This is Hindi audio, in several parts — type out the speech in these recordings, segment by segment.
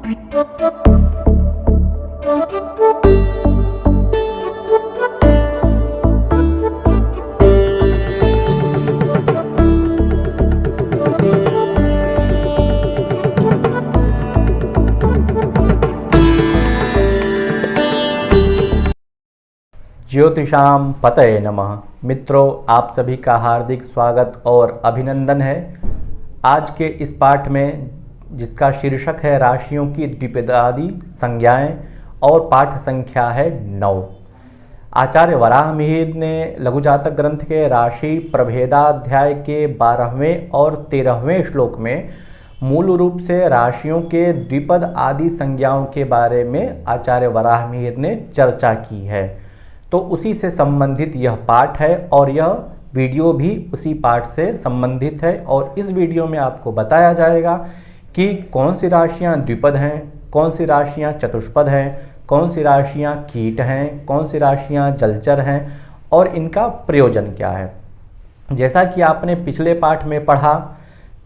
ज्योतिषाम पतये नमः। मित्रों, आप सभी का हार्दिक स्वागत और अभिनंदन है। आज के इस पाठ में जिसका शीर्षक है राशियों की द्विपदादि संज्ञाएं और पाठ संख्या है 9। आचार्य वराह मिहिर ने लघु जातक ग्रंथ के राशि प्रभेदाध्याय के 12वें और 13वें श्लोक में मूल रूप से राशियों के द्विपद आदि संज्ञाओं के बारे में आचार्य वराह मिहिर ने चर्चा की है। तो उसी से संबंधित यह पाठ है और यह वीडियो भी उसी पाठ से संबंधित है। और इस वीडियो में आपको बताया जाएगा कि कौन सी राशियां द्विपद हैं, कौन सी राशियां चतुष्पद हैं, कौन सी राशियां कीट हैं, कौन सी राशियां जलचर हैं और इनका प्रयोजन क्या है। जैसा कि आपने पिछले पाठ में पढ़ा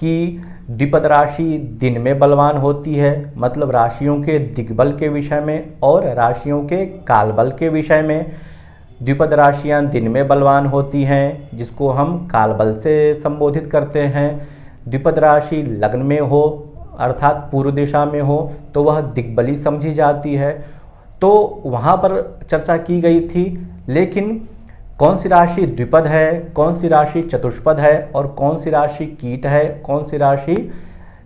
कि द्विपद राशि दिन में बलवान होती है, मतलब राशियों के दिग्बल के विषय में, और राशियों के कालबल के विषय में। द्विपद राशियां दिन में बलवान होती हैं, जिसको हम कालबल से संबोधित करते हैं। द्विपद राशि लग्न में हो अर्थात पूर्व दिशा में हो तो वह दिग्बली समझी जाती है। तो वहाँ पर चर्चा की गई थी। लेकिन कौन सी राशि द्विपद है, कौन सी राशि चतुष्पद है और कौन सी राशि कीट है, कौन सी राशि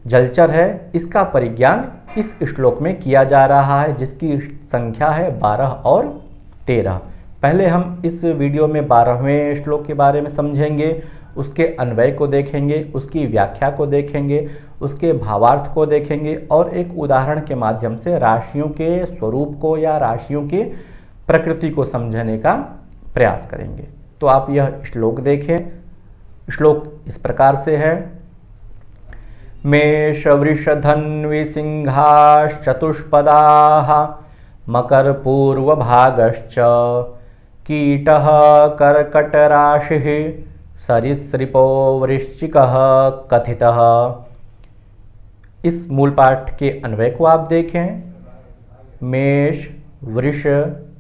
जलचर है, इसका परिज्ञान इस श्लोक में किया जा रहा है, जिसकी संख्या है 12 और 13। पहले हम इस वीडियो में 12वें श्लोक के बारे में समझेंगे, उसके अन्वय को देखेंगे, उसकी व्याख्या को देखेंगे, उसके भावार्थ को देखेंगे और एक उदाहरण के माध्यम से राशियों के स्वरूप को या राशियों की प्रकृति को समझने का प्रयास करेंगे। तो आप यह श्लोक देखें। श्लोक इस प्रकार से है। मेष वृष धन्वी सिंहाश्चतुष्पदाः मकर पूर्व भागश्च कीटः कर्कट राशिः सरीसृपो वृश्चिकः कथितः। इस मूल पाठ के अन्वय को आप देखें। मेष वृष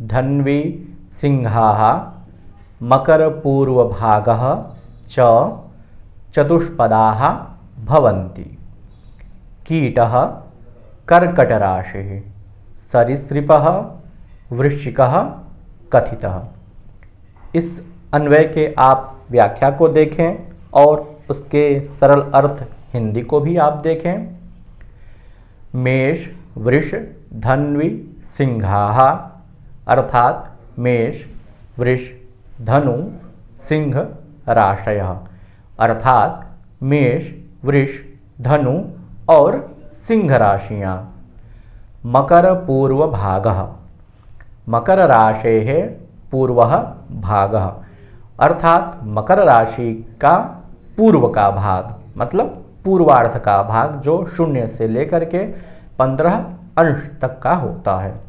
धन्वी सिंहाः मकर पूर्व भागः च चतुष्पदाः भवन्ति। कीटः कर्कट राशिः सरीसृपः वृश्चिकः कथितः। इस अन्वय के आप व्याख्या को देखें और उसके सरल अर्थ हिंदी को भी आप देखें। मेष वृष धन्वी सिंहाः अर्थात मेष वृष धनु सिंह राशयः अर्थात मेष वृष धनु और सिंह राशियाँ। मकर पूर्व भागः मकर राशेः पूर्वः भागः अर्थात मकर राशि का पूर्व का भाग, मतलब पूर्वार्ध का भाग जो 0 से लेकर के 15 अंश तक का होता है।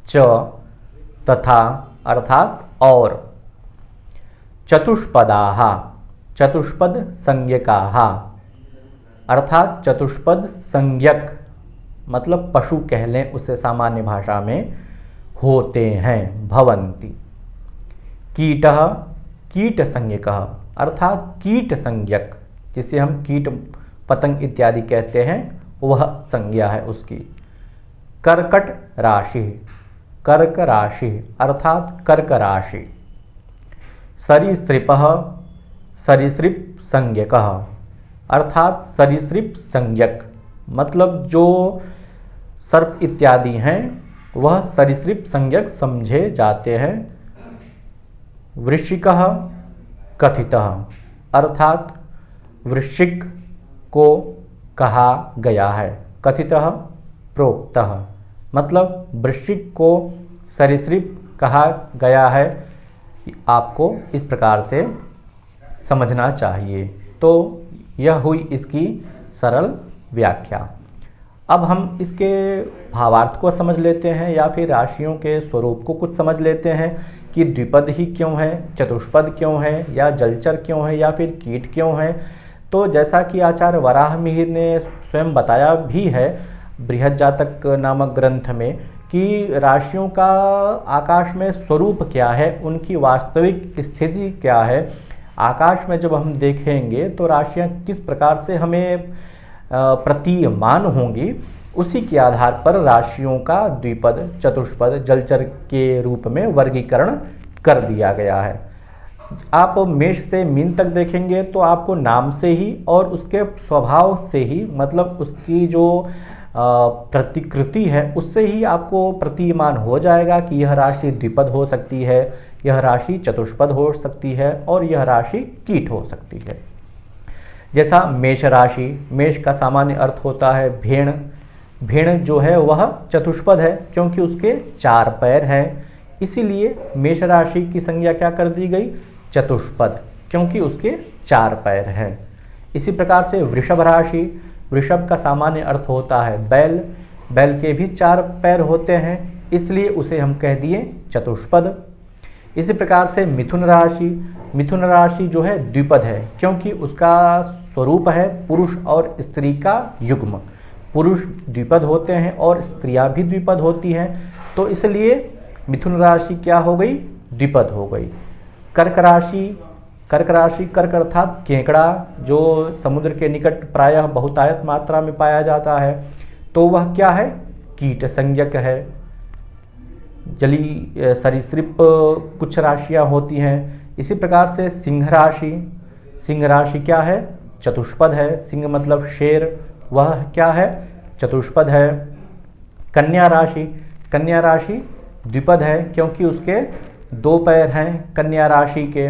च तथा अर्थात और। चतुष्पदाः चतुष्पद संज्ञकाः अर्थात चतुष्पद संज्ञक, मतलब पशु कह लें उसे सामान्य भाषा में, होते हैं। भवन्ति। कीटः कीट संज्ञकः अर्थात कीट संज्ञक, जिसे हम कीट पतंग इत्यादि कहते हैं, वह संज्ञा है उसकी। कर्कट राशि कर्क राशि अर्थात कर्क राशि। सरीसृपः सरीसृप संज्ञकः अर्थात सरीसृप संज्ञक, मतलब जो सर्प इत्यादि हैं वह सरीसृप संज्ञक समझे जाते हैं। वृश्चिकः कथितः अर्थात वृश्चिक को कहा गया है। कथितः प्रोक्तः, मतलब वृश्चिक को सरीसृप कहा गया है। आपको इस प्रकार से समझना चाहिए। तो यह हुई इसकी सरल व्याख्या। अब हम इसके भावार्थ को समझ लेते हैं या फिर राशियों के स्वरूप को कुछ समझ लेते हैं कि द्विपद ही क्यों है, चतुष्पद क्यों है, या जलचर क्यों है, या फिर कीट क्यों है। तो जैसा कि आचार्य वराह मिहिर ने स्वयं बताया भी है, बृहद जातक नामक ग्रंथ में कि राशियों का आकाश में स्वरूप क्या है, उनकी वास्तविक स्थिति क्या है। आकाश में जब हम देखेंगे तो राशियां किस प्रकार से हमें प्रतीयमान होंगी, उसी के आधार पर राशियों का द्विपद, चतुष्पद, जलचर के रूप में वर्गीकरण कर दिया गया है। आप मेष से मीन तक देखेंगे तो आपको नाम से ही और उसके स्वभाव से ही, मतलब उसकी जो प्रतिकृति है उससे ही आपको प्रतीयमान हो जाएगा कि यह राशि द्विपद हो सकती है, यह राशि चतुष्पद हो सकती है और यह राशि कीट हो सकती है। जैसा मेष राशि, मेष का सामान्य अर्थ होता है भेड़। भेड़ जो है वह चतुष्पद है क्योंकि उसके 4 पैर हैं, इसीलिए मेष राशि की संज्ञा क्या कर दी गई, चतुष्पद, क्योंकि उसके 4 पैर हैं। इसी प्रकार से वृषभ राशि, वृषभ का सामान्य अर्थ होता है बैल। बैल के भी 4 पैर होते हैं, इसलिए उसे हम कह दिए चतुष्पद। इसी प्रकार से मिथुन राशि, मिथुन राशि जो है द्विपद है क्योंकि उसका स्वरूप है पुरुष और स्त्री का युग्म। पुरुष द्विपद होते हैं और स्त्रियां भी द्विपद होती हैं, तो इसलिए मिथुन राशि क्या हो गई, द्विपद हो गई। कर्क राशि, कर्क राशि, कर्क अर्थात केकड़ा, जो समुद्र के निकट प्रायः बहुतायत मात्रा में पाया जाता है, तो वह क्या है, कीट संज्ञक है। जलीय सरीसृप कुछ राशियां होती हैं। इसी प्रकार से सिंह राशि, सिंह राशि क्या है, चतुष्पद है। सिंह मतलब शेर, वह क्या है, चतुष्पद है। कन्या राशि, कन्या राशि द्विपद है क्योंकि उसके 2 पैर हैं कन्या राशि के।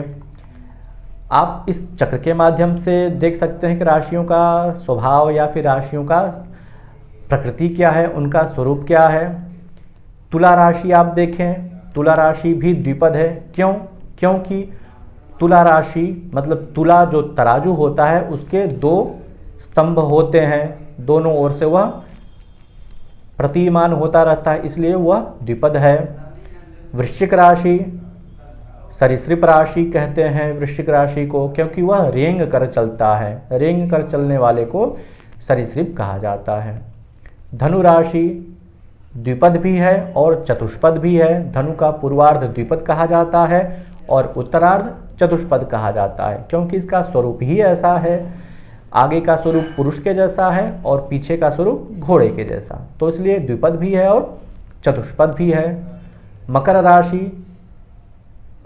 आप इस चक्र के माध्यम से देख सकते हैं कि राशियों का स्वभाव या फिर राशियों का प्रकृति क्या है, उनका स्वरूप क्या है। तुला राशि आप देखें, तुला राशि भी द्विपद है। क्यों, क्योंकि तुला राशि मतलब तुला जो तराजू होता है उसके 2 स्तंभ होते हैं, दोनों ओर से वह प्रतीयमान होता रहता है, इसलिए वह द्विपद है। वृश्चिक राशि, सरीसृप राशि कहते हैं वृश्चिक राशि को क्योंकि वह रेंग कर चलता है, रेंग कर चलने वाले को सरीसृप कहा जाता है। धनु राशि द्विपद भी है और चतुष्पद भी है। धनु का पूर्वार्ध द्विपद कहा जाता है और उत्तरार्ध चतुष्पद कहा जाता है क्योंकि इसका स्वरूप ही ऐसा है। आगे का स्वरूप पुरुष के जैसा है और पीछे का स्वरूप घोड़े के जैसा, तो इसलिए द्विपद भी है और चतुष्पद भी है। मकर राशि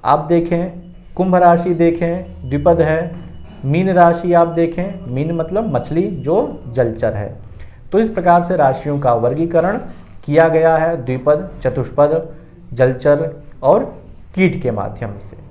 आप देखें, कुंभ राशि देखें, द्विपद है। मीन राशि आप देखें, मीन मतलब मछली जो जलचर है। तो इस प्रकार से राशियों का वर्गीकरण किया गया है द्विपद, चतुष्पद, जलचर और कीट के माध्यम से।